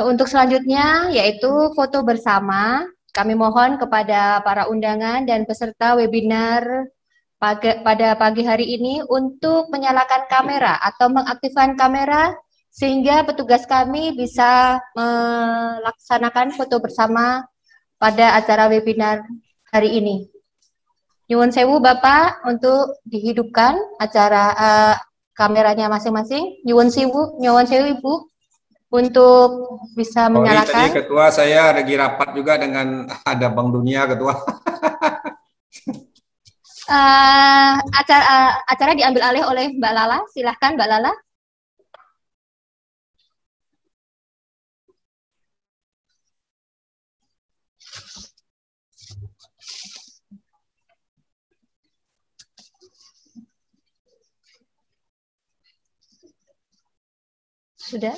Untuk selanjutnya yaitu foto bersama. Kami mohon kepada para undangan dan peserta webinar pada pagi hari ini untuk menyalakan kamera atau mengaktifkan kamera sehingga petugas kami bisa melaksanakan foto bersama pada acara webinar hari ini. Nyuwun sewu Bapak untuk dihidupkan acara kameranya masing-masing. Nyuwun sewu Ibu untuk bisa Sorry, tadi menyalakan. Ketua saya lagi rapat juga dengan ada Bank Dunia, Ketua. Acara diambil alih oleh Mbak Lala. Silahkan Mbak Lala. Sudah?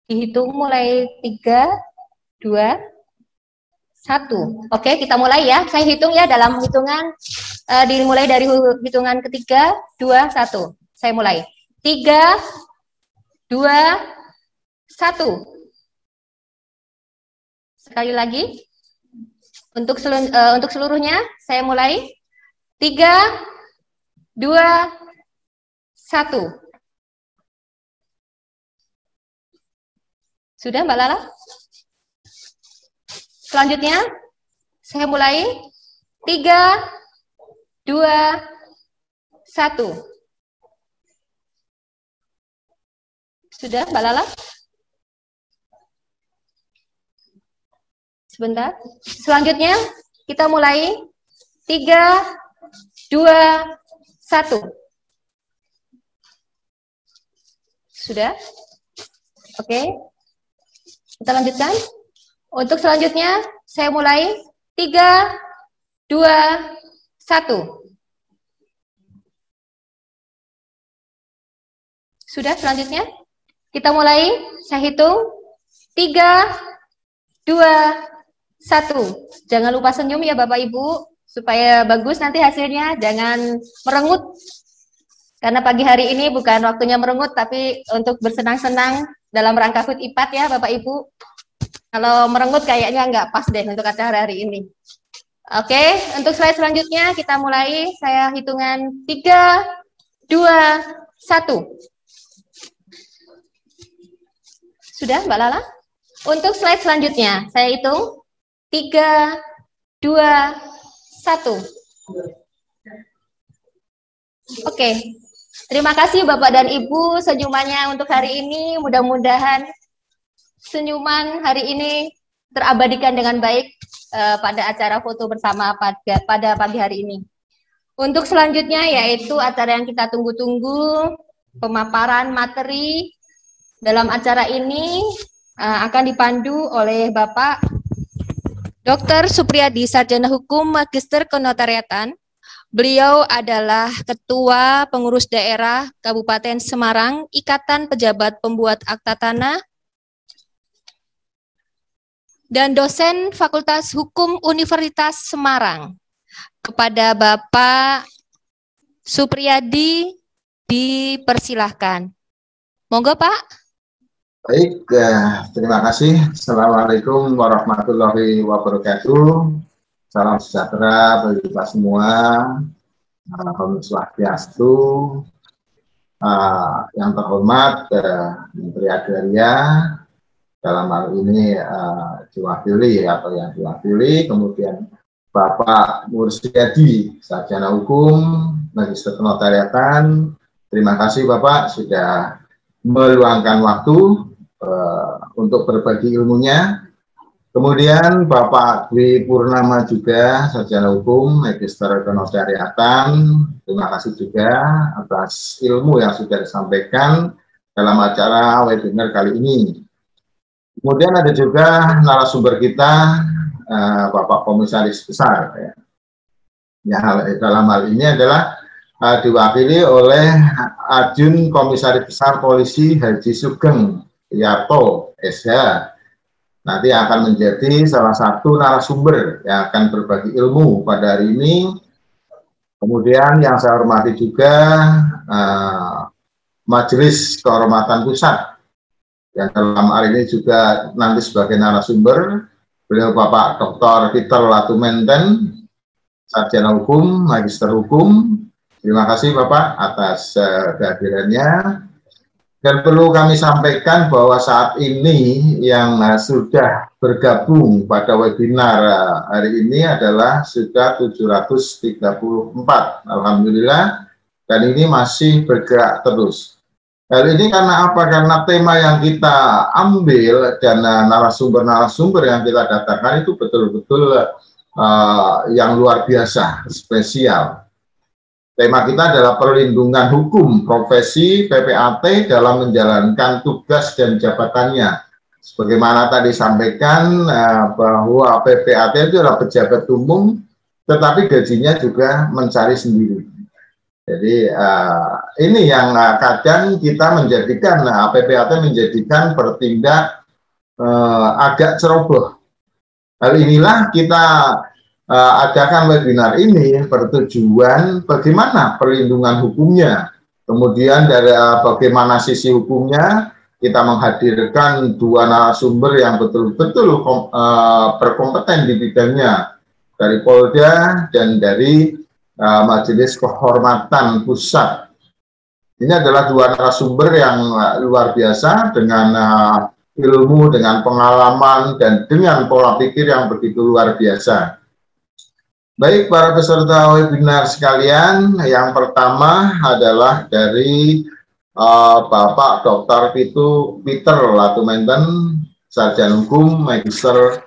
Dihitung mulai 3, 2, 1. Oke, kita mulai ya. Saya hitung ya dalam hitungan dimulai dari hitungan ketiga, 2, 1. Saya mulai. 3, 2, 1. Sekali lagi. Untuk seluruhnya saya mulai. 3, 2, 1. Sudah Mbak Lala? Selanjutnya saya mulai. 3, 2, 1. Sudah Mbak Lala? Sebentar. Selanjutnya kita mulai. 3, 2, 1. Sudah? Oke. Kita lanjutkan. Untuk selanjutnya saya mulai. 3, 2, 1. Sudah selanjutnya? Kita mulai. Saya hitung. 3, 2, 1. Jangan lupa senyum ya Bapak Ibu, supaya bagus nanti hasilnya. Jangan merengut, karena pagi hari ini bukan waktunya merengut, tapi untuk bersenang-senang dalam rangka HUT IPAT ya Bapak Ibu. Kalau merengut kayaknya nggak pas deh untuk acara hari ini. Oke, untuk slide selanjutnya kita mulai. Saya hitungan 3, 2, 1. Sudah Mbak Lala? Untuk slide selanjutnya, saya hitung 3, 2, 1. Oke, terima kasih Bapak dan Ibu senyumannya untuk hari ini. Mudah-mudahan senyuman hari ini terabadikan dengan baik pada acara foto bersama pada pagi hari ini. Untuk selanjutnya yaitu acara yang kita tunggu-tunggu, pemaparan materi. Dalam acara ini akan dipandu oleh Bapak Dr. Supriyadi, Sarjana Hukum, Magister Kenotariatan. Beliau adalah Ketua Pengurus Daerah Kabupaten Semarang, Ikatan Pejabat Pembuat Akta Tanah, dan dosen Fakultas Hukum Universitas Semarang. Kepada Bapak Supriyadi dipersilahkan. Monggo Pak. Baik, terima kasih. Assalamualaikum warahmatullahi wabarakatuh. Salam sejahtera bagi kita semua. Om Swastiastu. Yang terhormat Menteri Agraria, dalam hal ini diwakili atau yang diwakili, kemudian Bapak Mursyadi, Sarjana Hukum, Magister Kenotariatan. Terima kasih Bapak sudah meluangkan waktu untuk berbagi ilmunya. Kemudian Bapak Dwi Purnama juga, Sarjana Hukum, Magister Kenotariatan. Terima kasih juga atas ilmu yang sudah disampaikan dalam acara webinar kali ini. Kemudian ada juga narasumber kita, Bapak Komisaris Besar. Ya, dalam hal ini adalah diwakili oleh Ajun Komisaris Besar Polisi Haji Sugeng Yarto SH. Nanti akan menjadi salah satu narasumber yang akan berbagi ilmu pada hari ini. Kemudian yang saya hormati juga Majelis Kehormatan Pusat, yang dalam hari ini juga nanti sebagai narasumber, beliau Bapak Dr. Peter Latumenten, Sarjana Hukum, Magister Hukum. Terima kasih Bapak atas kehadirannya. Dan perlu kami sampaikan bahwa saat ini yang sudah bergabung pada webinar hari ini adalah sudah 734. Alhamdulillah. Dan ini masih bergerak terus. Hal ini karena apa? Karena tema yang kita ambil dan narasumber-narasumber yang kita datangkan itu betul-betul yang luar biasa, spesial. Tema kita adalah perlindungan hukum profesi PPAT dalam menjalankan tugas dan jabatannya. Sebagaimana tadi sampaikan bahwa PPAT itu adalah pejabat umum, tetapi gajinya juga mencari sendiri. Jadi ini yang kadang kita menjadikan PPAT menjadikan bertindak agak ceroboh. Hal inilah kita adakan webinar ini bertujuan bagaimana perlindungan hukumnya, kemudian dari bagaimana sisi hukumnya, kita menghadirkan dua narasumber yang betul-betul berkompeten di bidangnya, dari Polda dan dari Majelis Kehormatan Pusat. Ini adalah dua narasumber yang luar biasa dengan ilmu, dengan pengalaman, dan dengan pola pikir yang begitu luar biasa. Baik para peserta webinar sekalian, yang pertama adalah dari Bapak Dr. Peter Latumenten, Sarjana Hukum, Magister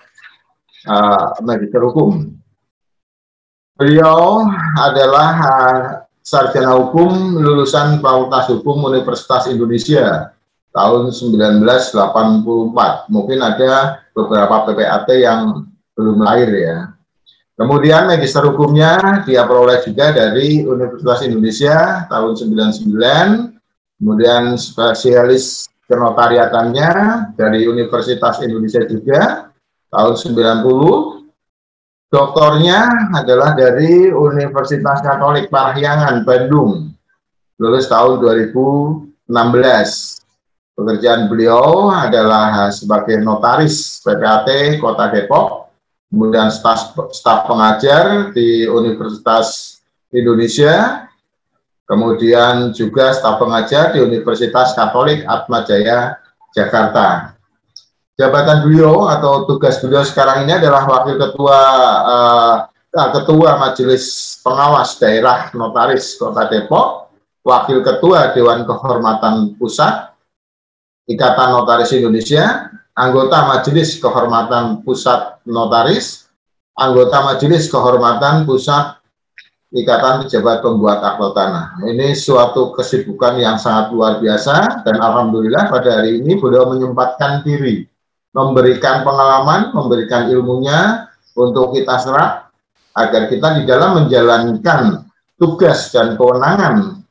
Hukum. Beliau adalah sarjana hukum lulusan Fakultas Hukum Universitas Indonesia tahun 1984. Mungkin ada beberapa PPAT yang belum lahir ya. Kemudian magister hukumnya dia peroleh juga dari Universitas Indonesia tahun 99. Kemudian spesialis kenotariatannya dari Universitas Indonesia juga tahun 90. Doktornya adalah dari Universitas Katolik Parahyangan, Bandung, lulus tahun 2016. Pekerjaan beliau adalah sebagai notaris PPAT Kota Depok, kemudian staf pengajar di Universitas Indonesia, kemudian juga staf pengajar di Universitas Katolik Atmajaya, Jakarta. Jabatan beliau atau tugas beliau sekarang ini adalah Wakil Ketua Majelis Pengawas Daerah Notaris Kota Depok, Wakil Ketua Dewan Kehormatan Pusat Ikatan Notaris Indonesia, anggota Majelis Kehormatan Pusat Notaris, anggota Majelis Kehormatan Pusat Ikatan Pejabat Pembuat Akta Tanah. Ini suatu kesibukan yang sangat luar biasa dan alhamdulillah pada hari ini beliau menyempatkan diri memberikan pengalaman, memberikan ilmunya untuk kita serap agar kita di dalam menjalankan tugas dan kewenangan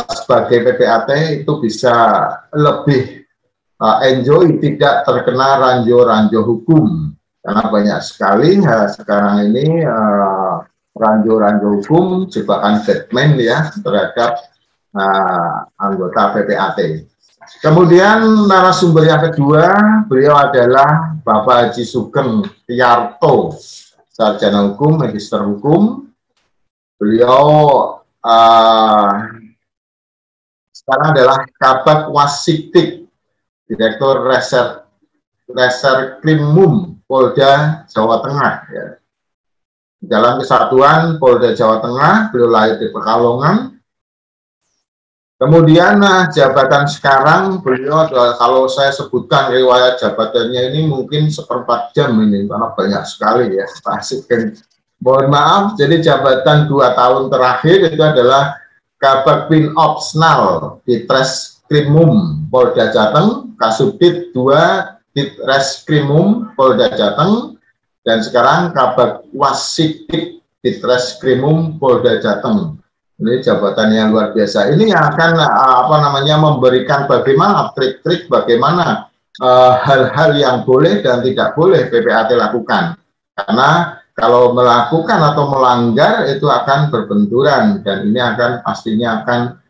sebagai PPAT itu bisa lebih enjoy, tidak terkena ranjau-ranjau hukum, karena banyak sekali sekarang ini ranjau-ranjau hukum jebakan Batman ya terhadap anggota PPAT. Kemudian narasumber yang kedua, beliau adalah Bapak Haji Sugeng Tiarto, Sarjana Hukum, Magister Hukum. Beliau sekarang adalah Kabag Wasiktik, Direktur Reserkrimum Polda Jawa Tengah. Ya. Dalam kesatuan Polda Jawa Tengah, beliau lahir di Pekalongan. Kemudian jabatan sekarang beliau adalah, kalau saya sebutkan riwayat jabatannya ini mungkin 1/4 jam ini, karena banyak sekali ya. Mohon maaf, jadi jabatan 2 tahun terakhir itu adalah Kabag Bin Opsnal di Treskrimum Polda Jateng, Kasubdit 2 Ditreskrimum Polda Jateng, dan sekarang Kabag Wasiktik di Treskrimum Polda Jateng. Ini jabatan yang luar biasa. Ini yang akan memberikan bagaimana trik-trik, bagaimana hal-hal yang boleh dan tidak boleh PPAT lakukan. Karena kalau melakukan atau melanggar itu akan berbenturan dan ini akan pastinya akan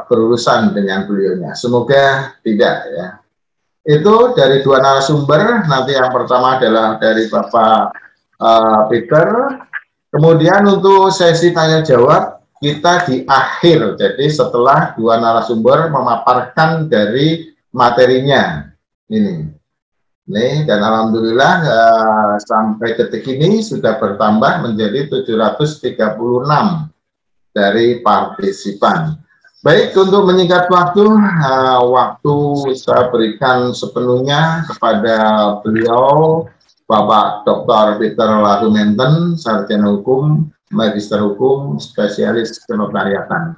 berurusan dengan beliaunya. Semoga tidak ya. Itu dari dua narasumber. Nanti yang pertama adalah dari Bapak Peter. Kemudian untuk sesi tanya jawab kita di akhir. Jadi setelah dua narasumber memaparkan dari materinya ini. Dan alhamdulillah sampai detik ini sudah bertambah menjadi 736 dari partisipan. Baik, untuk menyingkat waktu saya berikan sepenuhnya kepada beliau, Bapak Dr. Peter Ladumenten, Sarjana Hukum, Magister Hukum, Spesialis Kenotariatan.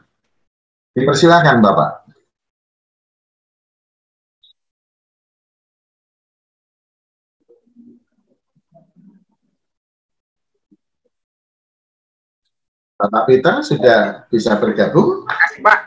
Dipersilakan, Bapak. Bapak Peter sudah bisa bergabung? Terima kasih, Pak.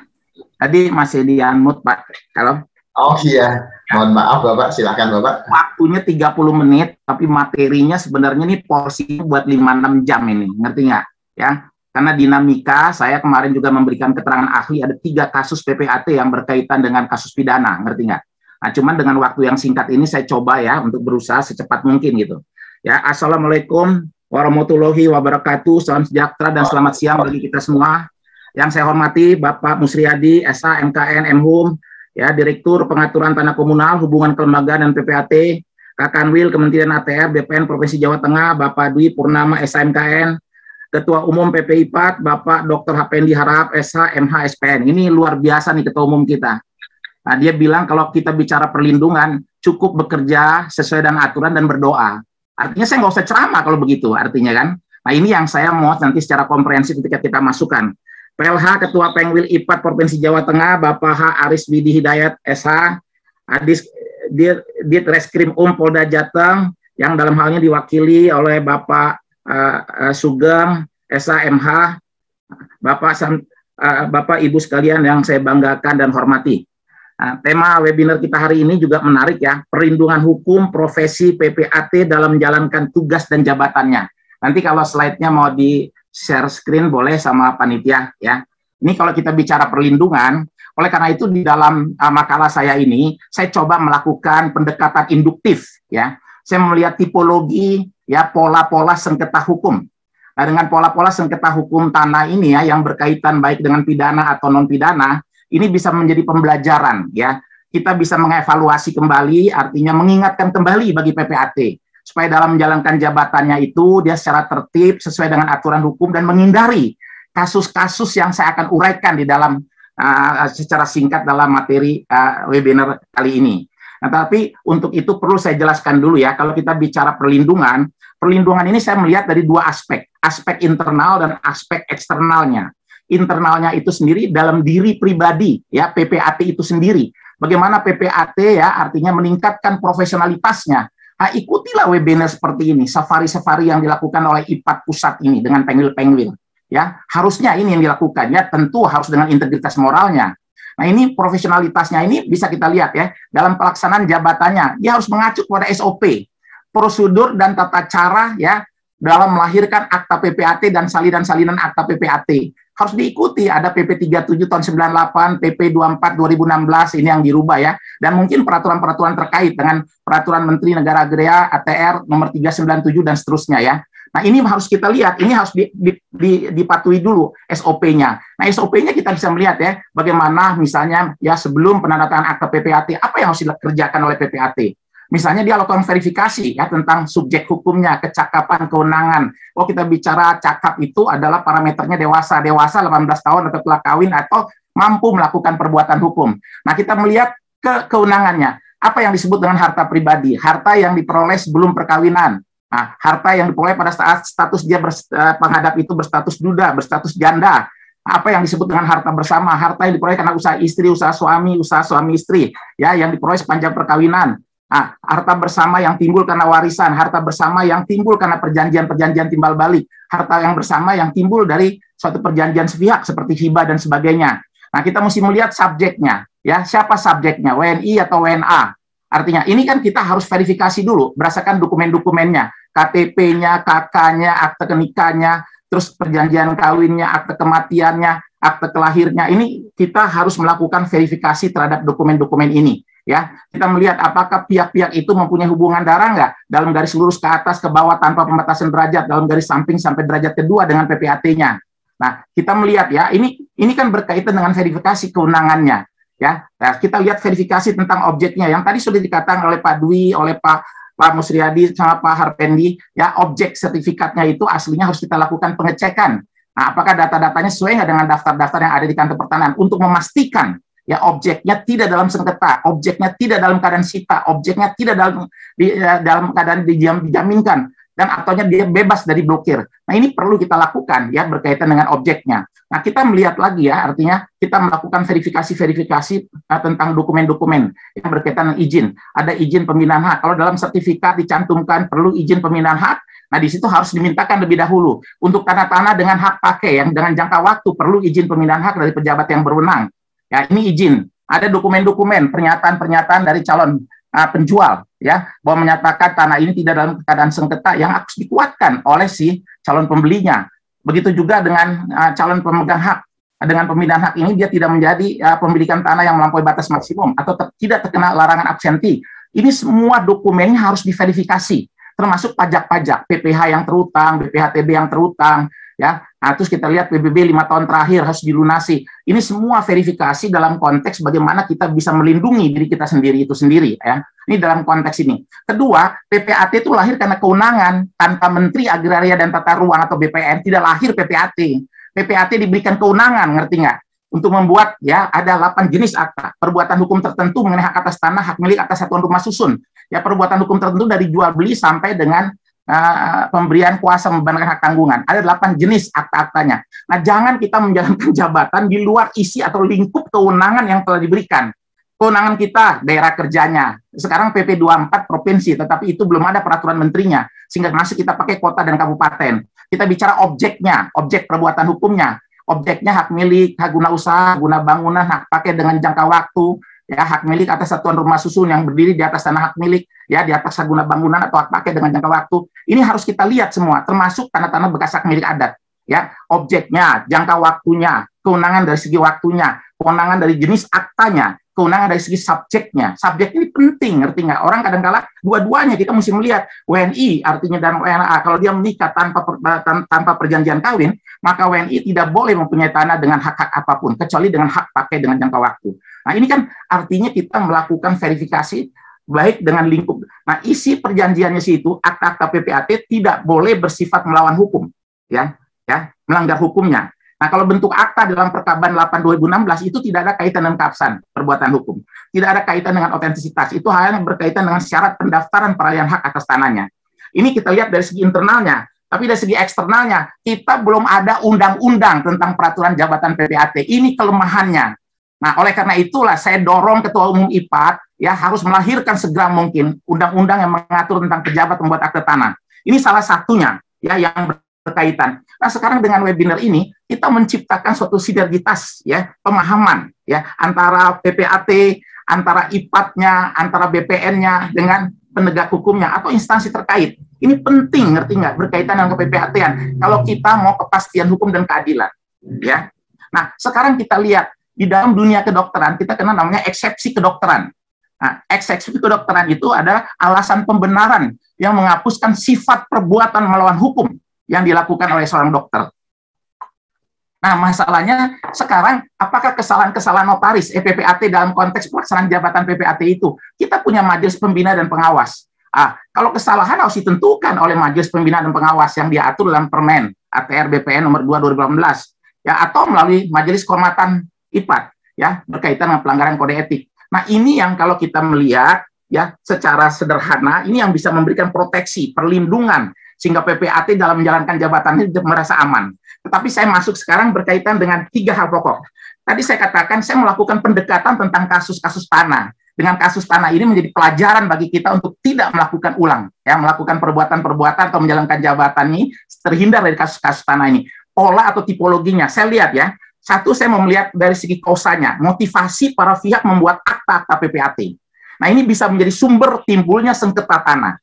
Tadi masih di unmute, Pak. Halo? Oh iya, mohon maaf Bapak, silakan Bapak. Waktunya 30 menit, tapi materinya sebenarnya ini porsinya buat 5-6 jam ini, ngerti nggak? Ya, karena dinamika, saya kemarin juga memberikan keterangan ahli, ada 3 kasus PPAT yang berkaitan dengan kasus pidana, ngerti nggak? Nah, cuman dengan waktu yang singkat ini saya coba ya, untuk berusaha secepat mungkin gitu. Ya, Assalamualaikum warahmatullahi wabarakatuh, salam sejahtera dan selamat siang bagi kita semua. Yang saya hormati Bapak Musriyadi, SA, MKN, MHUM, ya, Direktur Pengaturan Tanah Komunal, Hubungan Kelembagaan dan PPAT, Kakanwil, Kementerian ATR, BPN Provinsi Jawa Tengah, Bapak Dwi Purnama, SA, MKN, Ketua Umum PPIPAT, Bapak Dr. Hapendi Harap, SH, MH, SPN. Ini luar biasa nih Ketua Umum kita. Nah, dia bilang kalau kita bicara perlindungan, cukup bekerja sesuai dengan aturan dan berdoa. Artinya saya nggak usah ceramah kalau begitu, artinya kan. Nah, ini yang saya mau nanti secara komprehensif ketika kita masukkan. PLH Ketua Pengwil IPAT Provinsi Jawa Tengah, Bapak H. Aris Widi Hidayat, SH, Ditreskrim Polda Jateng, yang dalam halnya diwakili oleh Bapak Sugeng, SH, MH, Bapak Ibu sekalian yang saya banggakan dan hormati. Nah, tema webinar kita hari ini juga menarik ya, perlindungan hukum profesi PPAT dalam menjalankan tugas dan jabatannya. Nanti kalau slide-nya mau di-share screen boleh sama panitia ya. Ini kalau kita bicara perlindungan, oleh karena itu di dalam makalah saya ini, saya coba melakukan pendekatan induktif ya. Saya melihat tipologi ya, pola-pola sengketa hukum. Nah, dengan pola-pola sengketa hukum tanah ini ya, yang berkaitan baik dengan pidana atau non-pidana, ini bisa menjadi pembelajaran ya. Kita bisa mengevaluasi kembali, artinya mengingatkan kembali bagi PPAT supaya dalam menjalankan jabatannya itu dia secara tertib sesuai dengan aturan hukum dan menghindari kasus-kasus yang saya akan uraikan di dalam secara singkat dalam materi webinar kali ini. Nah, tapi untuk itu perlu saya jelaskan dulu ya, kalau kita bicara perlindungan ini saya melihat dari 2 aspek internal dan aspek eksternalnya. Internalnya itu sendiri dalam diri pribadi ya, PPAT itu sendiri. Bagaimana PPAT ya, artinya meningkatkan profesionalitasnya. Nah, ikutilah webinar seperti ini, safari-safari yang dilakukan oleh IPAT pusat ini dengan pengwil-pengwil. Ya, harusnya ini yang dilakukan ya, tentu harus dengan integritas moralnya. Nah, ini profesionalitasnya ini bisa kita lihat ya, dalam pelaksanaan jabatannya, dia harus mengacu kepada SOP, prosedur dan tata cara ya, dalam melahirkan akta PPAT dan salinan-salinan akta PPAT. Harus diikuti, ada PP 37 tahun 98, PP 24 2016 ini yang dirubah ya, dan mungkin peraturan-peraturan terkait dengan peraturan Menteri Negara Agraria ATR nomor 397 dan seterusnya ya. Nah, ini harus kita lihat, ini harus dipatuhi dulu SOP-nya. Nah, SOP-nya kita bisa melihat ya, bagaimana misalnya ya sebelum penandatangan akta PPAT, apa yang harus dikerjakan oleh PPAT. Misalnya dia lakukan verifikasi ya tentang subjek hukumnya, kecakapan, kewenangan. Oh, kita bicara cakap itu adalah parameternya dewasa 18 tahun atau telah kawin atau mampu melakukan perbuatan hukum. Nah, kita melihat kewenangannya. Apa yang disebut dengan harta pribadi? Harta yang diperoleh sebelum perkawinan. Nah, harta yang diperoleh pada saat status dia penghadap itu berstatus duda, berstatus janda. Apa yang disebut dengan harta bersama? Harta yang diperoleh karena usaha istri, usaha suami istri, ya, yang diperoleh sepanjang perkawinan. Nah, harta bersama yang timbul karena warisan, harta bersama yang timbul karena perjanjian timbal balik, harta yang bersama yang timbul dari suatu perjanjian sepihak seperti hibah dan sebagainya. Nah, kita mesti melihat subjeknya, ya, siapa subjeknya, WNI atau WNA. Artinya, ini kan kita harus verifikasi dulu, berdasarkan dokumen-dokumennya. KTP-nya, KK-nya, akte kenikahnya, terus perjanjian kawinnya, akte kematiannya, akte kelahirnya. Ini kita harus melakukan verifikasi terhadap dokumen-dokumen ini. Ya, kita melihat apakah pihak-pihak itu mempunyai hubungan darah nggak dalam garis lurus ke atas ke bawah tanpa pembatasan derajat, dalam garis samping sampai derajat kedua dengan PPAT-nya. Nah, kita melihat ya, ini kan berkaitan dengan verifikasi kewenangannya. Ya, nah, kita lihat verifikasi tentang objeknya yang tadi sudah dikatakan oleh Pak Dwi, oleh Pak Musriyadi sama Pak Harpendi. Ya, objek sertifikatnya itu aslinya harus kita lakukan pengecekan. Nah, apakah data-datanya sesuai nggak dengan daftar-daftar yang ada di kantor pertanahan untuk memastikan ya objeknya tidak dalam sengketa, objeknya tidak dalam keadaan sita, objeknya tidak dalam keadaan dijaminkan, dan ataunya dia bebas dari blokir. Nah, ini perlu kita lakukan ya berkaitan dengan objeknya. Nah, kita melihat lagi ya, artinya kita melakukan verifikasi tentang dokumen-dokumen yang berkaitan dengan izin. Ada izin pemindahan hak. Kalau dalam sertifikat dicantumkan perlu izin pemindahan hak, nah di situ harus dimintakan lebih dahulu. Untuk tanah-tanah dengan hak pakai yang dengan jangka waktu perlu izin pemindahan hak dari pejabat yang berwenang. Ya, ini izin. Ada dokumen-dokumen, pernyataan-pernyataan dari calon penjual, ya, bahwa menyatakan tanah ini tidak dalam keadaan sengketa yang harus dikuatkan oleh si calon pembelinya. Begitu juga dengan calon pemegang hak. Dengan pemindahan hak ini dia tidak menjadi pemilikan tanah yang melampaui batas maksimum atau tidak terkena larangan absenti. Ini semua dokumennya harus diverifikasi, termasuk pajak-pajak, PPh yang terutang, BPhtB yang terutang, ya. Nah, terus kita lihat PBB 5 tahun terakhir harus dilunasi. Ini semua verifikasi dalam konteks bagaimana kita bisa melindungi diri kita sendiri itu sendiri, ya. Ini dalam konteks ini. Kedua, PPAT itu lahir karena kewenangan. Tanpa Menteri Agraria dan Tata Ruang atau BPN tidak lahir PPAT. PPAT diberikan kewenangan, ngerti nggak? Untuk membuat ya ada 8 jenis akta. Perbuatan hukum tertentu mengenai hak atas tanah, hak milik atas satuan rumah susun. Ya, perbuatan hukum tertentu dari jual beli sampai dengan pemberian kuasa membebankan hak tanggungan. Ada 8 jenis akta-aktanya. Nah, jangan kita menjalankan jabatan di luar isi atau lingkup kewenangan yang telah diberikan. Kewenangan kita, daerah kerjanya. Sekarang PP 24 provinsi, tetapi itu belum ada peraturan menterinya. Sehingga masih kita pakai kota dan kabupaten. Kita bicara objeknya, objek perbuatan hukumnya. Objeknya hak milik, hak guna usaha, guna bangunan, hak pakai dengan jangka waktu, ya, hak milik atas satuan rumah susun yang berdiri di atas tanah hak milik, ya, di atas hak guna bangunan atau hak pakai dengan jangka waktu. Ini harus kita lihat semua, termasuk tanah-tanah bekas hak milik adat. Ya, objeknya, jangka waktunya, kewenangan dari segi waktunya, kewenangan dari jenis aktanya, kewenangan dari segi subjeknya. Subjek ini penting, ngerti nggak? Orang kadang-kala dua-duanya kita mesti melihat. WNI artinya dan WNA, kalau dia menikah tanpa perjanjian kawin, maka WNI tidak boleh mempunyai tanah dengan hak-hak apapun, kecuali dengan hak pakai dengan jangka waktu. Nah, ini kan artinya kita melakukan verifikasi baik dengan lingkup. Nah, isi perjanjiannya situ, akta-akta PPAT tidak boleh bersifat melawan hukum, ya, melanggar hukumnya. Nah, kalau bentuk akta dalam Perkaban 8/2016 itu tidak ada kaitan dengan keabsahan perbuatan hukum, tidak ada kaitan dengan otentisitas. Itu hanya berkaitan dengan syarat pendaftaran peralihan hak atas tanahnya. Ini kita lihat dari segi internalnya, tapi dari segi eksternalnya kita belum ada undang-undang tentang peraturan jabatan PPAT. Ini kelemahannya. Nah, oleh karena itulah saya dorong Ketua Umum IPAT ya harus melahirkan segera mungkin undang-undang yang mengatur tentang pejabat membuat akte tanah. Ini salah satunya ya yang berkaitan. Nah, sekarang dengan webinar ini kita menciptakan suatu sinergitas ya, pemahaman ya antara PPAT, antara IPAT-nya, antara BPN-nya dengan penegak hukumnya atau instansi terkait. Ini penting, ngerti nggak, berkaitan dengan PPAT-an. Kalau kita mau kepastian hukum dan keadilan, ya. Nah, sekarang kita lihat di dalam dunia kedokteran kita kenal namanya eksepsi kedokteran. Nah, eksepsi kedokteran itu ada alasan pembenaran yang menghapuskan sifat perbuatan melawan hukum yang dilakukan oleh seorang dokter. Nah, masalahnya sekarang, apakah kesalahan-kesalahan notaris PPAT dalam konteks pelaksanaan jabatan PPAT itu? Kita punya majelis pembina dan pengawas. Kalau kesalahan harus ditentukan oleh majelis pembina dan pengawas yang diatur dalam Permen ATR BPN nomor 2/2018, ya, atau melalui majelis kehormatan IPAT, ya, berkaitan dengan pelanggaran kode etik. Nah, ini yang kalau kita melihat, ya, secara sederhana, ini yang bisa memberikan proteksi, perlindungan, sehingga PPAT dalam menjalankan jabatan ini merasa aman. Tetapi saya masuk sekarang berkaitan dengan 3 hal pokok. Tadi saya katakan saya melakukan pendekatan tentang kasus-kasus tanah. Dengan kasus tanah ini menjadi pelajaran bagi kita untuk tidak melakukan ulang, ya, melakukan perbuatan-perbuatan atau menjalankan jabatan ini terhindar dari kasus-kasus tanah ini. Pola atau tipologinya, saya lihat ya. Satu, saya mau melihat dari segi kausanya, motivasi para pihak membuat akta-akta PPAT. Nah, ini bisa menjadi sumber timbulnya sengketa tanah.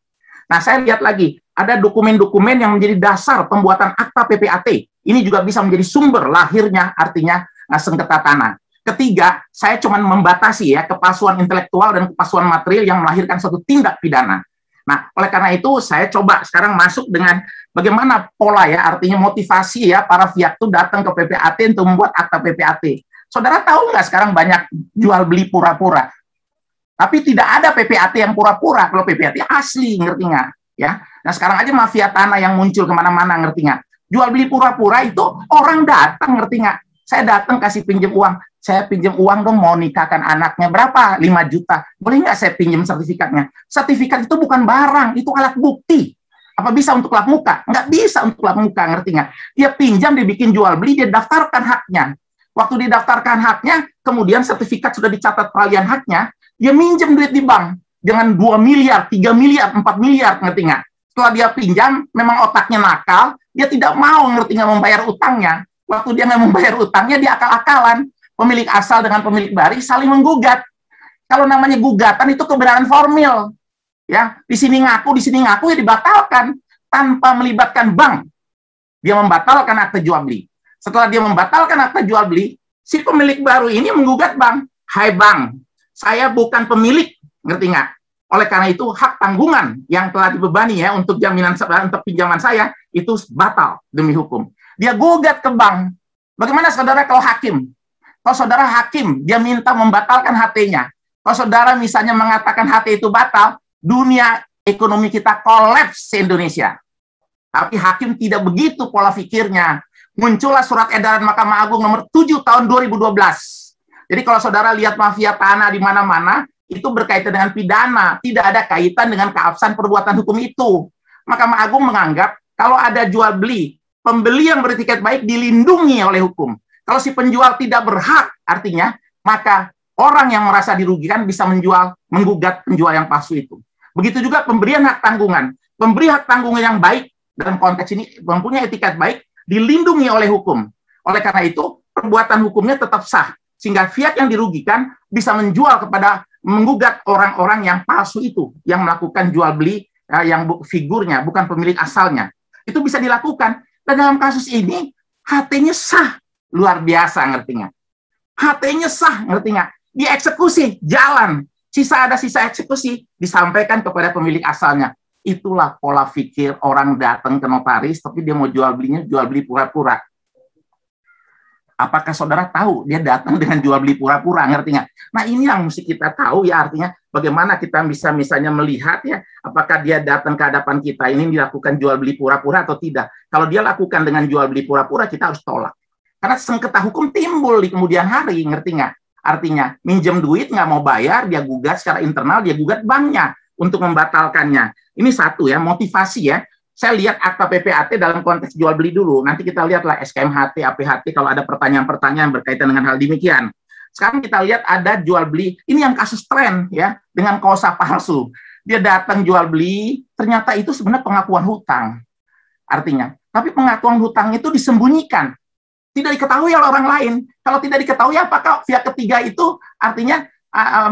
Nah, saya lihat lagi, ada dokumen-dokumen yang menjadi dasar pembuatan akta PPAT. Ini juga bisa menjadi sumber lahirnya artinya sengketa tanah. Ketiga, saya cuma membatasi ya kepalsuan intelektual dan kepalsuan material yang melahirkan suatu tindak pidana. Nah, oleh karena itu saya coba sekarang masuk dengan bagaimana pola ya, artinya motivasi ya para pihak itu datang ke PPAT untuk membuat akta PPAT. Saudara tahu nggak sekarang banyak jual beli pura-pura? Tapi tidak ada PPAT yang pura-pura. Kalau PPAT asli, ngerti nggak? Ya. Nah sekarang aja mafia tanah yang muncul kemana-mana, ngerti nggak? Jual beli pura-pura itu orang datang, ngerti nggak? Saya datang kasih pinjam uang. Saya pinjam uang dong mau nikahkan anaknya. Berapa? 5 juta. Boleh nggak saya pinjam sertifikatnya? Sertifikat itu bukan barang, itu alat bukti. Apa bisa untuk lap muka? Nggak bisa untuk lap muka, ngerti nggak? Dia pinjam, dia bikin jual beli, dia daftarkan haknya. Waktu didaftarkan haknya, kemudian sertifikat sudah dicatat peralihan haknya, dia minjem duit di bank. Dengan 2 miliar, 3 miliar, 4 miliar, ngerti nggak? Setelah dia pinjam, memang otaknya nakal, dia tidak mau, ngerti nggak, membayar utangnya. Waktu dia nggak membayar utangnya, dia akal-akalan. Pemilik asal dengan pemilik baru saling menggugat. Kalau namanya gugatan itu kebenaran formil. Ya, di sini ngaku ya dibatalkan tanpa melibatkan bank. Dia membatalkan akte jual beli. Setelah dia membatalkan akte jual beli, si pemilik baru ini menggugat bank. Hai bank, saya bukan pemilik, ngerti nggak? Oleh karena itu hak tanggungan yang telah dibebani ya untuk jaminan untuk pinjaman saya itu batal demi hukum. Dia gugat ke bank. Bagaimana saudara kalau hakim? Kalau saudara hakim, dia minta membatalkan HT-nya. Kalau saudara misalnya mengatakan HT itu batal, dunia ekonomi kita kolaps se-Indonesia. Tapi hakim tidak begitu pola pikirnya. Muncullah surat edaran Mahkamah Agung nomor 7 tahun 2012. Jadi kalau saudara lihat mafia tanah di mana-mana, itu berkaitan dengan pidana, tidak ada kaitan dengan keabsahan perbuatan hukum itu. Mahkamah Agung menganggap kalau ada jual beli, pembeli yang beretiket baik dilindungi oleh hukum. Kalau si penjual tidak berhak, artinya, maka orang yang merasa dirugikan bisa menggugat penjual yang palsu itu. Begitu juga pemberian hak tanggungan. Pemberi hak tanggungan yang baik, dalam konteks ini mempunyai etiket baik, dilindungi oleh hukum. Oleh karena itu, perbuatan hukumnya tetap sah. Sehingga pihak yang dirugikan bisa menjual kepada, menggugat orang-orang yang palsu itu, yang melakukan jual beli, yang figurnya, bukan pemilik asalnya. Itu bisa dilakukan. Dan dalam kasus ini, HT-nya sah. Luar biasa, ngerti nggak? HT-nya sah, ngerti nggak? Dieksekusi, jalan. Ada sisa eksekusi, disampaikan kepada pemilik asalnya. Itulah pola pikir orang datang ke notaris, tapi dia mau jual beli pura-pura. Apakah saudara tahu dia datang dengan jual beli pura-pura, ngerti nggak? Nah ini yang mesti kita tahu ya, artinya bagaimana kita bisa misalnya melihat ya, apakah dia datang ke hadapan kita ini dilakukan jual beli pura-pura atau tidak. Kalau dia lakukan dengan jual beli pura-pura, kita harus tolak. Karena sengketa hukum timbul di kemudian hari, ngerti nggak? Artinya, minjem duit nggak mau bayar, dia gugat secara internal, dia gugat banknya untuk membatalkannya. Ini satu ya, motivasi ya. Saya lihat akta PPAT dalam konteks jual beli dulu. Nanti kita lihatlah SKMHT, APHT kalau ada pertanyaan-pertanyaan berkaitan dengan hal demikian. Sekarang kita lihat ada jual beli. Ini yang kasus tren ya, dengan kosa palsu. Dia datang jual beli, ternyata itu sebenarnya pengakuan hutang. Artinya, tapi pengakuan hutang itu disembunyikan. Tidak diketahui oleh orang lain. Kalau tidak diketahui, apakah pihak ketiga itu artinya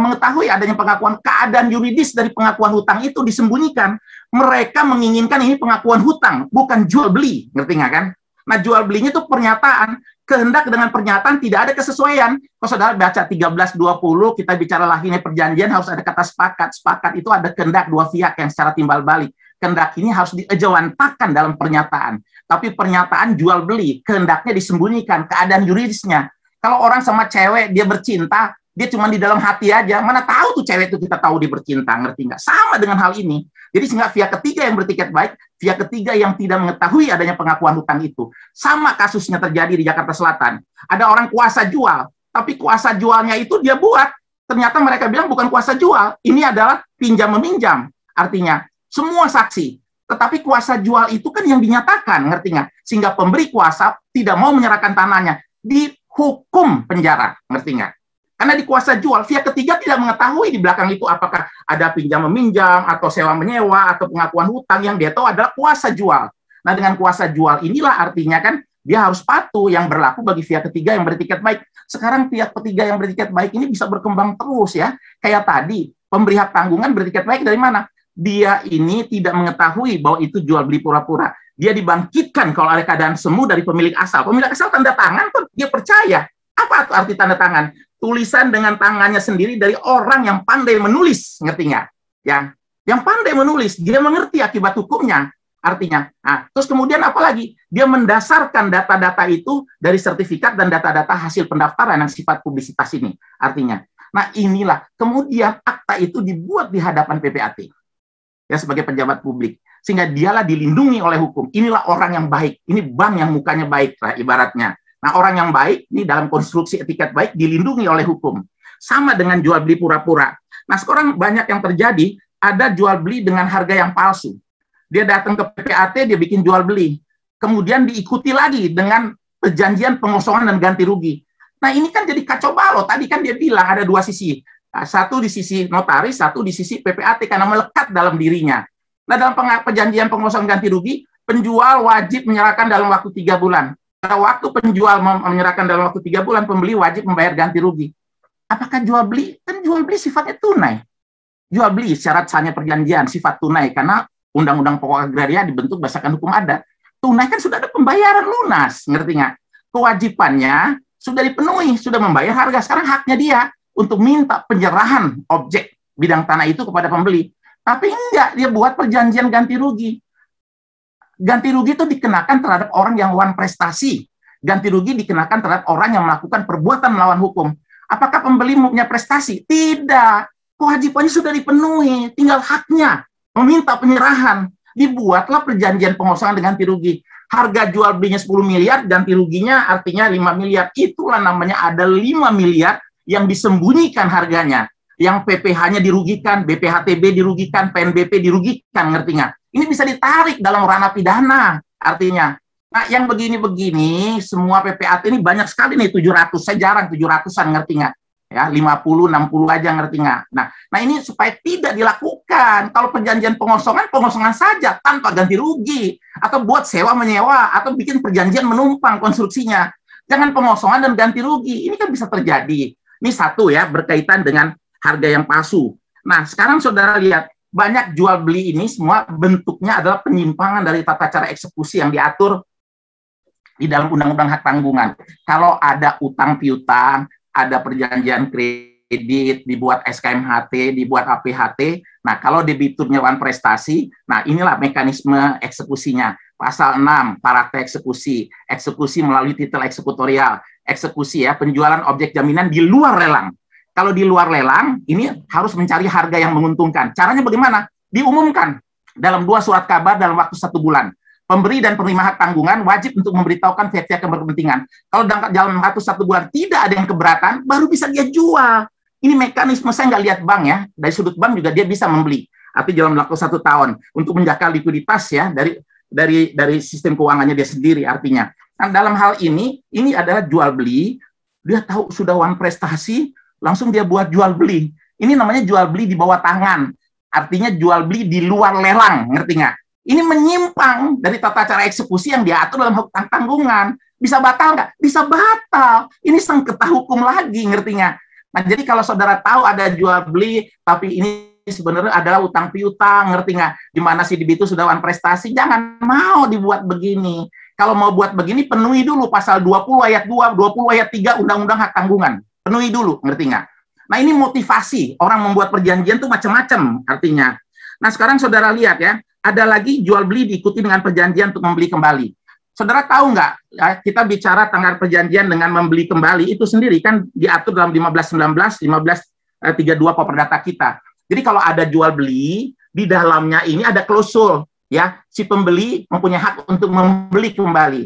mengetahui adanya pengakuan, keadaan yuridis dari pengakuan hutang itu disembunyikan. Mereka menginginkan ini pengakuan hutang, bukan jual beli, ngerti nggak kan? Nah jual belinya itu pernyataan, kehendak dengan pernyataan tidak ada kesesuaian. Kalau saudara baca 1320, kita bicara lahirnya perjanjian harus ada kata sepakat. Sepakat itu ada kehendak dua pihak yang secara timbal balik. Kehendak ini harus diejawantahkan dalam pernyataan. Tapi pernyataan jual beli, kehendaknya disembunyikan, keadaan yuridisnya. Kalau orang sama cewek, dia bercinta, dia cuma di dalam hati aja. Mana tahu tuh cewek itu kita tahu dia bercinta, ngerti nggak? Sama dengan hal ini. Jadi sehingga pihak ketiga yang bertiket baik, pihak ketiga yang tidak mengetahui adanya pengakuan hutang itu. Sama kasusnya terjadi di Jakarta Selatan. Ada orang kuasa jual, tapi kuasa jualnya itu dia buat. Ternyata mereka bilang bukan kuasa jual, ini adalah pinjam-meminjam. Artinya, semua saksi. Tetapi kuasa jual itu kan yang dinyatakan, ngerti nggak? Sehingga pemberi kuasa tidak mau menyerahkan tanahnya. Dihukum penjara, ngerti nggak? Karena di kuasa jual, pihak ketiga tidak mengetahui di belakang itu apakah ada pinjam-meminjam, atau sewa-menyewa, atau pengakuan hutang. Yang dia tahu adalah kuasa jual. Nah, dengan kuasa jual inilah artinya kan dia harus patuh yang berlaku bagi pihak ketiga yang bertiket baik. Sekarang pihak ketiga yang bertiket baik ini bisa berkembang terus ya. Kayak tadi, pemberi hak tanggungan bertiket baik dari mana? dia ini tidak mengetahui bahwa itu jual beli pura-pura. Dia dibangkitkan kalau ada keadaan semu dari pemilik asal. Pemilik asal tanda tangan pun dia percaya. Apa arti tanda tangan? Tulisan dengan tangannya sendiri dari orang yang pandai menulis, ngerti nggak? Ya, yang pandai menulis, dia mengerti akibat hukumnya. Artinya, nah, terus kemudian apa lagi? Dia mendasarkan data-data itu dari sertifikat dan data-data hasil pendaftaran yang sifat publisitas ini. Artinya, nah inilah kemudian akta itu dibuat di hadapan PPAT ya sebagai pejabat publik, sehingga dialah dilindungi oleh hukum. Inilah orang yang baik, ini bank yang mukanya baik lah ibaratnya. Nah orang yang baik ini dalam konstruksi etiket baik dilindungi oleh hukum. Sama dengan jual beli pura-pura. Nah sekarang banyak yang terjadi, ada jual beli dengan harga yang palsu. Dia datang ke PPAT, dia bikin jual beli. Kemudian diikuti lagi dengan perjanjian pengosongan dan ganti rugi. Nah ini kan jadi kacau balau. Tadi kan dia bilang ada dua sisi. Satu di sisi notaris, satu di sisi PPAT karena melekat dalam dirinya. Nah dalam perjanjian pengosongan ganti rugi, penjual wajib menyerahkan dalam waktu 3 bulan. Pada waktu penjual menyerahkan dalam waktu 3 bulan, pembeli wajib membayar ganti rugi. Apakah jual beli? Kan jual beli sifatnya tunai. Jual beli syarat sahnya perjanjian sifat tunai karena Undang-Undang Pokok Agraria dibentuk berdasarkan hukum adat. Tunai kan sudah ada pembayaran lunas, ngerti nggak? Kewajibannya sudah dipenuhi, sudah membayar harga. Sekarang haknya dia untuk minta penyerahan objek bidang tanah itu kepada pembeli. Tapi enggak, dia buat perjanjian ganti rugi. Ganti rugi itu dikenakan terhadap orang yang wan prestasi. Ganti rugi dikenakan terhadap orang yang melakukan perbuatan melawan hukum. Apakah pembeli punya prestasi? Tidak. Kewajibannya sudah dipenuhi, tinggal haknya meminta penyerahan. Dibuatlah perjanjian pengosongan dengan ganti rugi. Harga jual belinya 10 miliar, ganti ruginya artinya 5 miliar. Itulah namanya ada 5 miliar yang disembunyikan harganya. Yang PPH-nya dirugikan, BPHTB dirugikan, PNBP dirugikan, ngerti nggak? Ini bisa ditarik dalam ranah pidana, artinya. Nah, yang begini-begini, semua PPAT ini banyak sekali nih, 700. Saya jarang 700-an, ngerti nggak? Ya 50, 60 aja, ngerti nggak? Nah ini supaya tidak dilakukan. Kalau perjanjian pengosongan, pengosongan saja tanpa ganti rugi, atau buat sewa menyewa, atau bikin perjanjian menumpang konstruksinya. Jangan pengosongan dan ganti rugi. Ini kan bisa terjadi. Ini satu ya, berkaitan dengan harga yang palsu. Nah sekarang saudara lihat, banyak jual beli ini semua bentuknya adalah penyimpangan dari tata cara eksekusi yang diatur di dalam Undang-Undang Hak Tanggungan. Kalau ada utang piutang, ada perjanjian kredit, dibuat SKMHT, dibuat APHT. Nah, kalau debiturnya wan prestasi, nah inilah mekanisme eksekusinya. Pasal 6, parate eksekusi, eksekusi melalui titel eksekutorial, eksekusi ya, penjualan objek jaminan di luar lelang. Kalau di luar lelang, ini harus mencari harga yang menguntungkan. Caranya bagaimana? Diumumkan dalam 2 surat kabar dalam waktu 1 bulan. Pemberi dan penerima hak tanggungan wajib untuk memberitahukan pihak-pihak yang berkepentingan. Kalau dalam waktu 1 bulan tidak ada yang keberatan, baru bisa dia jual. Ini mekanisme, saya nggak lihat bank ya. Dari sudut bank juga dia bisa membeli. Tapi dalam waktu 1 tahun untuk menjaga likuiditas ya dari sistem keuangannya dia sendiri artinya. Nah, dalam hal ini adalah jual beli. Dia tahu sudah wan prestasi, langsung dia buat jual beli. Ini namanya jual beli di bawah tangan. Artinya jual beli di luar lelang, ngerti nggak? Ini menyimpang dari tata cara eksekusi yang diatur dalam hak tanggungan. Bisa batal nggak? Bisa batal. Ini sengketa hukum lagi, ngerti nggak? Nah, jadi kalau saudara tahu ada jual beli, tapi ini sebenarnya adalah utang piutang, ngerti nggak? Di mana si debitur sudah wan prestasi, jangan mau dibuat begini. Kalau mau buat begini, penuhi dulu pasal 20 ayat 2, 20 ayat 3 Undang-Undang Hak Tanggungan. Penuhi dulu, ngerti nggak? Nah, ini motivasi. Orang membuat perjanjian itu macam-macam artinya. Nah, sekarang saudara lihat ya, ada lagi jual beli diikuti dengan perjanjian untuk membeli kembali. Saudara tahu nggak, ya, kita bicara tentang perjanjian dengan membeli kembali, itu sendiri kan diatur dalam 1519, 1532 Perdata kita. Jadi kalau ada jual beli, di dalamnya ini ada klausul, ya, si pembeli mempunyai hak untuk membeli kembali.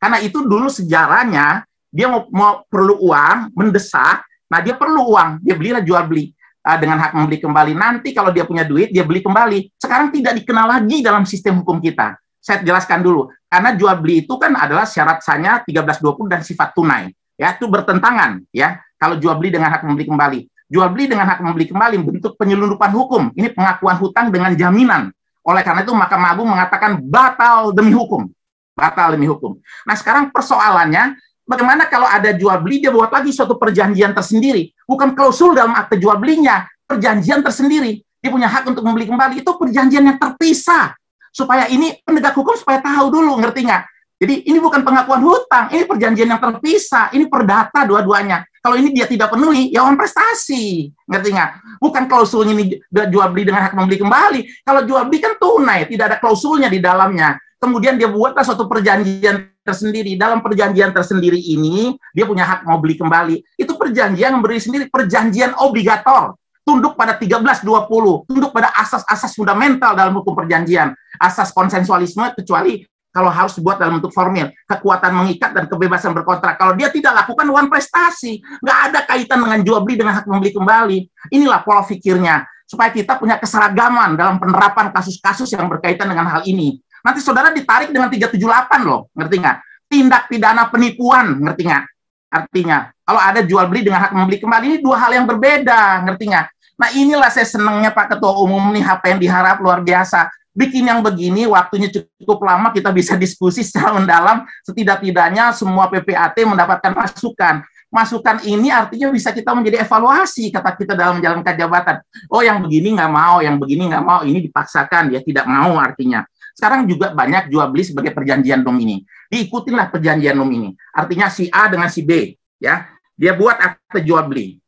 Karena itu dulu sejarahnya, dia mau perlu uang, mendesak, nah dia perlu uang, dia belilah jual beli. Dengan hak membeli kembali. Nanti kalau dia punya duit, dia beli kembali. Sekarang tidak dikenal lagi dalam sistem hukum kita. Saya jelaskan dulu. Karena jual beli itu kan adalah syarat sahnya 1320 dan sifat tunai. Ya, itu bertentangan. Ya, kalau jual beli dengan hak membeli kembali. Jual beli dengan hak membeli kembali bentuk penyelundupan hukum. Ini pengakuan hutang dengan jaminan. Oleh karena itu Mahkamah Agung mengatakan batal demi hukum. Batal demi hukum. Nah, sekarang persoalannya, bagaimana kalau ada jual beli, dia buat lagi suatu perjanjian tersendiri. Bukan klausul dalam akte jual belinya, perjanjian tersendiri. dia punya hak untuk membeli kembali. Itu perjanjian yang terpisah. Supaya ini penegak hukum supaya tahu dulu, ngerti nggak? Jadi ini bukan pengakuan hutang, ini perjanjian yang terpisah, ini perdata dua-duanya. Kalau ini dia tidak penuhi, ya on prestasi, ngerti nggak? Bukan klausulnya ini jual beli dengan hak membeli kembali. Kalau jual beli kan tunai, tidak ada klausulnya di dalamnya. Kemudian dia buatlah suatu perjanjian tersendiri. Dalam perjanjian tersendiri ini, dia punya hak mau beli kembali. Itu perjanjian yang berdiri sendiri, perjanjian obligator. Tunduk pada 1320, tunduk pada asas-asas fundamental dalam hukum perjanjian. Asas konsensualisme, kecuali kalau harus dibuat dalam bentuk formil, kekuatan mengikat dan kebebasan berkontrak. Kalau dia tidak lakukan, one prestasi. Nggak ada kaitan dengan jual beli dengan hak membeli kembali. Inilah pola pikirnya, supaya kita punya keseragaman dalam penerapan kasus-kasus yang berkaitan dengan hal ini. Nanti saudara ditarik dengan 378 loh, ngerti nggak? Tindak pidana penipuan, ngerti nggak? Artinya, kalau ada jual beli dengan hak membeli kembali, ini dua hal yang berbeda, ngerti nggak? Nah inilah saya senangnya Pak Ketua Umum nih, apa yang diharap luar biasa. Bikin yang begini, waktunya cukup lama, kita bisa diskusi secara mendalam, setidak-tidaknya semua PPAT mendapatkan masukan. Masukan ini artinya bisa kita menjadi evaluasi, kata kita dalam menjalankan jabatan. Oh yang begini nggak mau, yang begini nggak mau, ini dipaksakan, dia tidak mau artinya. Sekarang juga banyak jual beli sebagai perjanjian nomini. Diikutinlah perjanjian nomini. Artinya si A dengan si B, ya, dia buat akte jual beli.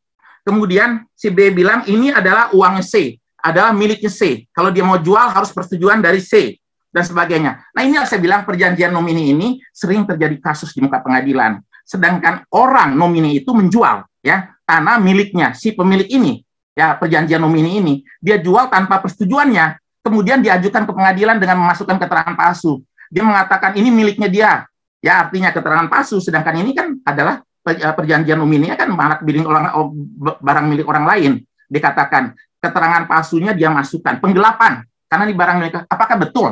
Kemudian si B bilang ini adalah uang C, adalah miliknya C. Kalau dia mau jual harus persetujuan dari C dan sebagainya. Nah ini saya bilang perjanjian nomini ini sering terjadi kasus di muka pengadilan. Sedangkan orang nomini itu menjual, ya, tanah miliknya si pemilik ini, ya, perjanjian nomini ini dia jual tanpa persetujuannya. Kemudian diajukan ke pengadilan dengan memasukkan keterangan palsu. Dia mengatakan ini miliknya dia, ya, artinya keterangan palsu. Sedangkan ini kan adalah perjanjian nomini kan barang milik orang lain. Dikatakan keterangan palsunya dia masukkan, penggelapan, karena ini barang milik. Apakah betul?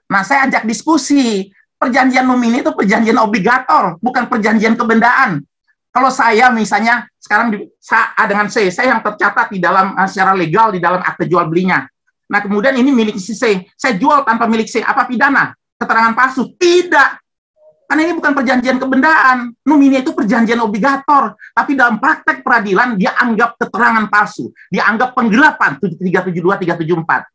Nah, saya ajak diskusi. Perjanjian nomini itu perjanjian obligator, bukan perjanjian kebendaan. Kalau saya misalnya sekarang A dengan C, saya yang tercatat di dalam secara legal di dalam akte jual belinya. Nah, kemudian ini milik si C, saya jual tanpa milik C, apa pidana? Keterangan palsu? Tidak. Karena ini bukan perjanjian kebendaan. Nomini itu perjanjian obligator. Tapi dalam praktek peradilan, dia anggap keterangan palsu. Dia anggap penggelapan, 372, 374.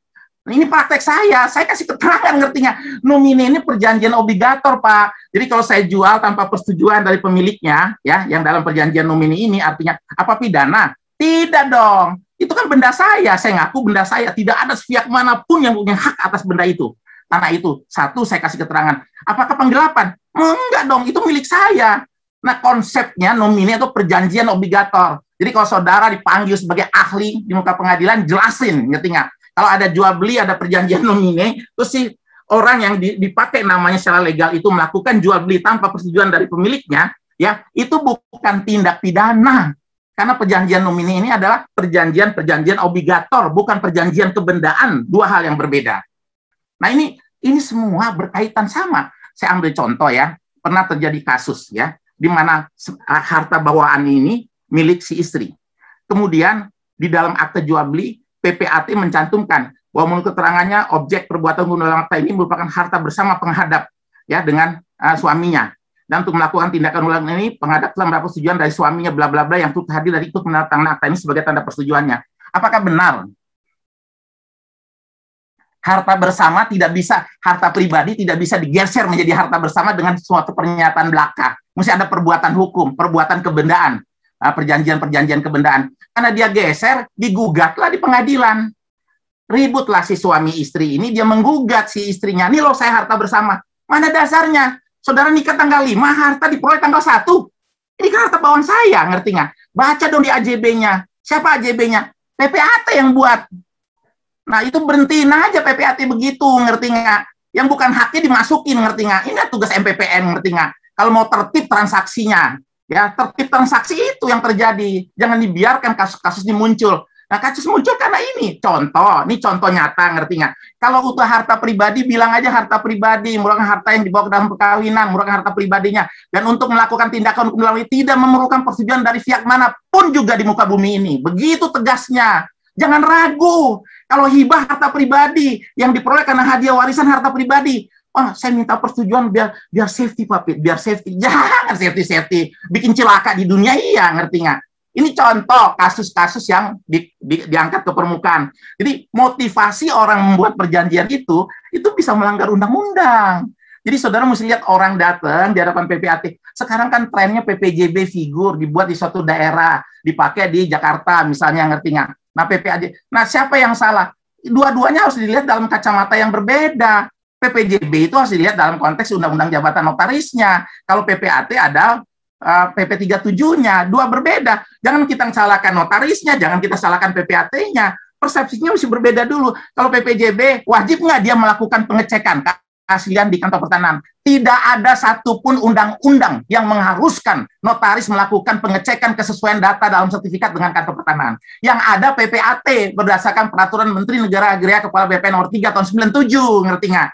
Nah, ini praktek saya kasih keterangan, ngertinya. Nomini ini perjanjian obligator, Pak. Jadi kalau saya jual tanpa persetujuan dari pemiliknya, ya, yang dalam perjanjian nomini ini, artinya apa pidana? Tidak dong. Itu kan benda saya ngaku benda saya. Tidak ada pihak manapun yang punya hak atas benda itu. Tanah itu. Satu, saya kasih keterangan. Apakah penggelapan? Enggak dong, itu milik saya. Nah, konsepnya nomini itu perjanjian obligator. Jadi kalau saudara dipanggil sebagai ahli di muka pengadilan, jelasin, ngerti nggak? Kalau ada jual beli, ada perjanjian nomini, terus si orang yang dipakai namanya secara legal itu melakukan jual beli tanpa persetujuan dari pemiliknya, ya, itu bukan tindak pidana. Karena perjanjian nomini ini adalah perjanjian obligator, bukan perjanjian kebendaan, dua hal yang berbeda. Nah, ini semua berkaitan sama. Saya ambil contoh ya, pernah terjadi kasus ya, di mana harta bawaan ini milik si istri. Kemudian di dalam akte jual beli, PPAT mencantumkan bahwa menurut keterangannya objek perbuatan dalam akte ini merupakan harta bersama penghadap ya dengan suaminya. Dan untuk melakukan tindakan ulang ini, penghadap telah mendapat persetujuan dari suaminya bla bla bla yang turut hadir dari ikut menandatangani akta ini sebagai tanda persetujuannya. Apakah benar? Harta bersama tidak bisa, harta pribadi tidak bisa digeser menjadi harta bersama dengan suatu pernyataan belaka. Mesti ada perbuatan hukum, perbuatan kebendaan, perjanjian kebendaan. Karena dia geser, digugatlah di pengadilan. Ributlah si suami istri ini, dia menggugat si istrinya. Ini loh saya harta bersama. Mana dasarnya? Saudara nikah tanggal 5, harta diperoleh tanggal 1. Ini kan harta bawaan saya, ngerti nggak? Baca dong di AJB-nya. Siapa AJB-nya? PPAT yang buat. Nah, itu berhentiin aja PPAT begitu, ngerti nggak? Yang bukan haknya dimasukin, ngerti nggak? Ini tugas MPPN, ngerti nggak? Kalau mau tertib transaksinya, ya tertib transaksi itu yang terjadi. Jangan dibiarkan kasus-kasus ini muncul. Nah, kasus muncul karena ini contoh nyata, ngerti nggak? Kalau utuh harta pribadi, bilang aja harta pribadi, merupakan harta yang dibawa ke dalam perkawinan, merupakan harta pribadinya. Dan untuk melakukan tindakan hukum dalam ini tidak memerlukan persetujuan dari pihak manapun juga di muka bumi ini. Begitu tegasnya. Jangan ragu. Kalau hibah harta pribadi yang diperoleh karena hadiah warisan harta pribadi, saya minta persetujuan biar safety, Pak, biar safety. Jangan safety. Bikin celaka di dunia, iya, ngerti nggak? Ini contoh kasus-kasus yang diangkat ke permukaan. Jadi motivasi orang membuat perjanjian itu bisa melanggar undang-undang. Jadi saudara mesti lihat orang datang di hadapan PPAT. Sekarang kan trennya PPJB figur dibuat di suatu daerah, dipakai di Jakarta misalnya, ngerti nggak? Nah PPAT, nah siapa yang salah? Dua-duanya harus dilihat dalam kacamata yang berbeda. PPJB itu harus dilihat dalam konteks Undang-Undang Jabatan Notarisnya. Kalau PPAT ada PP 37-nya, dua berbeda. Jangan kita salahkan notarisnya, jangan kita salahkan PPAT-nya. Persepsinya mesti berbeda dulu. Kalau PPJB, wajib nggak dia melakukan pengecekan keaslian di kantor pertanahan? Tidak ada satupun undang-undang yang mengharuskan notaris melakukan pengecekan kesesuaian data dalam sertifikat dengan kantor pertanahan. Yang ada PPAT berdasarkan Peraturan Menteri Negara Agraria Kepala BPN nomor 3 tahun 97, ngerti nggak?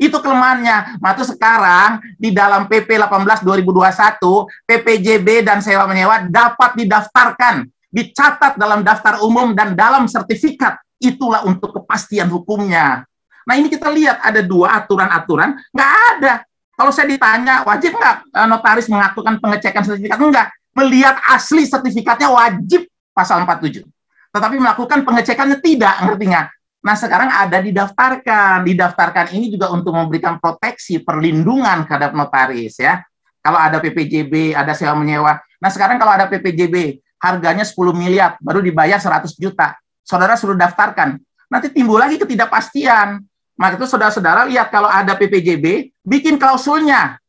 Itu kelemahannya. Maka sekarang di dalam PP 18 2021, PPJB dan sewa menyewa dapat didaftarkan, dicatat dalam daftar umum dan dalam sertifikat. Itulah untuk kepastian hukumnya. Nah ini kita lihat ada dua aturan-aturan, nggak ada. Kalau saya ditanya, wajib nggak notaris melakukan pengecekan sertifikat? Enggak. Melihat asli sertifikatnya wajib pasal 47. Tetapi melakukan pengecekannya tidak, ngerti nggak? Nah, sekarang ada didaftarkan. Didaftarkan ini juga untuk memberikan proteksi, perlindungan terhadap notaris, ya. Kalau ada PPJB, ada sewa menyewa. Nah, sekarang kalau ada PPJB, harganya 10 miliar, baru dibayar 100 juta. Saudara suruh daftarkan. Nanti timbul lagi ketidakpastian. Maka itu saudara-saudara lihat kalau ada PPJB, bikin klausulnya.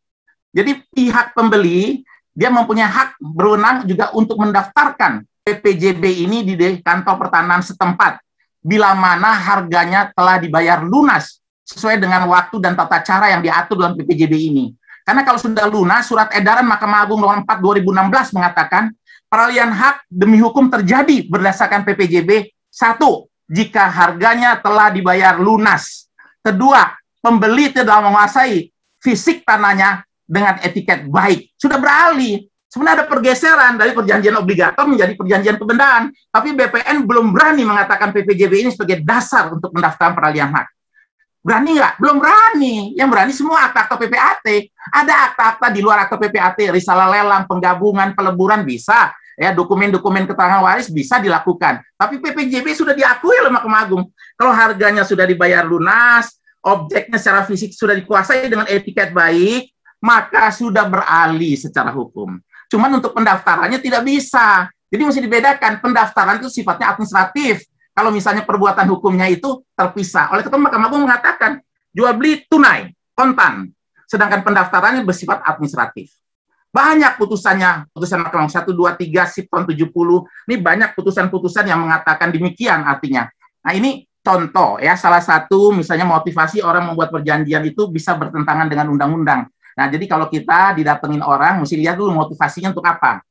Jadi pihak pembeli, dia mempunyai hak berwenang juga untuk mendaftarkan PPJB ini di kantor pertanahan setempat. Bila mana harganya telah dibayar lunas sesuai dengan waktu dan tata cara yang diatur dalam PPJB ini. Karena kalau sudah lunas, surat edaran Mahkamah Agung nomor 4 2016 mengatakan peralihan hak demi hukum terjadi berdasarkan PPJB. 1. Jika harganya telah dibayar lunas. 2. Pembeli tidak menguasai fisik tanahnya dengan etiket baik. Sudah beralih. Sebenarnya ada pergeseran dari perjanjian obligator menjadi perjanjian pembendaan. Tapi BPN belum berani mengatakan PPJB ini sebagai dasar untuk mendaftarkan peralihan hak. Berani nggak? Belum berani. Yang berani semua akta-akta PPAT. Ada akta-akta di luar akta PPAT. Risalah lelang, penggabungan, peleburan bisa. Ya, dokumen-dokumen keterangan waris bisa dilakukan. Tapi PPJB sudah diakui oleh Mahkamah Agung. Kalau harganya sudah dibayar lunas, objeknya secara fisik sudah dikuasai dengan etiket baik, maka sudah beralih secara hukum. Cuman untuk pendaftarannya tidak bisa. Jadi mesti dibedakan. Pendaftaran itu sifatnya administratif. Kalau misalnya perbuatan hukumnya itu terpisah. Oleh karena Mahkamah Agung mengatakan jual beli tunai, kontan. Sedangkan pendaftarannya bersifat administratif. Banyak putusannya, putusan Mahkamah 1, 2, 3, SIP tahun 70. Ini banyak putusan-putusan yang mengatakan demikian artinya. Nah ini contoh ya, salah satu misalnya motivasi orang membuat perjanjian itu bisa bertentangan dengan undang-undang. Nah, jadi kalau kita didatengin orang, mesti lihat dulu motivasinya untuk apa.